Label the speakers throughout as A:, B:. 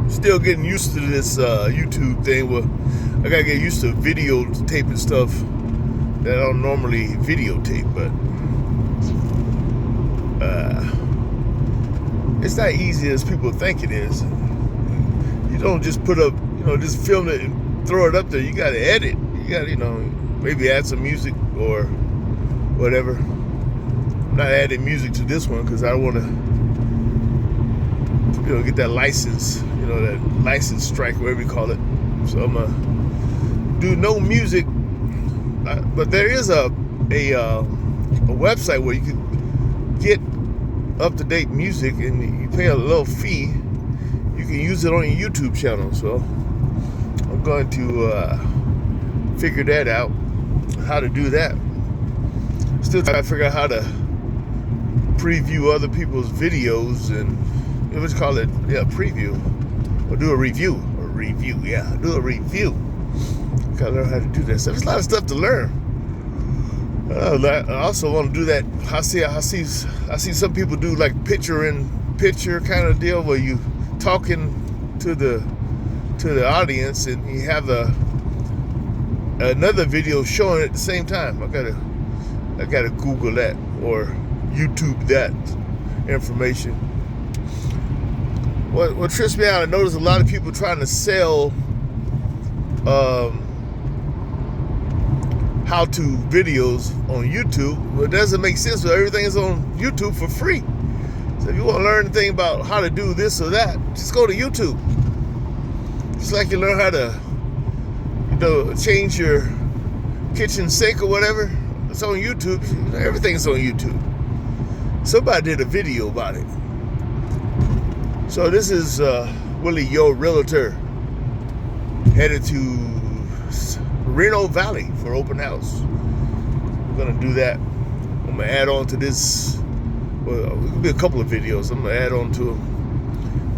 A: still getting used to this YouTube thing. Well, I gotta get used to videotaping stuff that I don't normally videotape, but it's not easy as people think it is. You don't just put up, just film it and throw it up there. You gotta edit. You gotta, maybe add some music or whatever. I'm not adding music to this one because I want to, get that license, that license strike, whatever you call it. So I'm gonna do no music, but there is a website where you can get up-to-date music and you pay a little fee. You can use it on your YouTube channel. So I'm going to figure that out, how to do that. Still trying to figure out how to preview other people's videos and what's call it, preview, or do a review, do a review. Gotta learn how to do that. So there's a lot of stuff to learn. I also want to do that. I see some people do like picture-in-picture kind of deal where you talking to the audience and you have another video showing it at the same time. I gotta Google that or YouTube that information. What trips me out, I notice a lot of people trying to sell how-to videos on YouTube. Well, it doesn't make sense, but everything is on YouTube for free. So if you want to learn anything about how to do this or that, just go to YouTube. Just like you learn how to, change your kitchen sink or whatever, it's on YouTube. Everything's on YouTube. Somebody did a video about it. So this is Willie, your realtor, headed to Moreno Valley for open house. We're gonna do that. I'm gonna add on to this. Well, it could be a couple of videos. I'm gonna add on to them.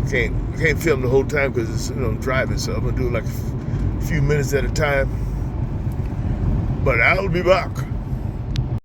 A: I can't film the whole time because I'm driving, so I'm gonna do like a few minutes at a time. But I'll be back.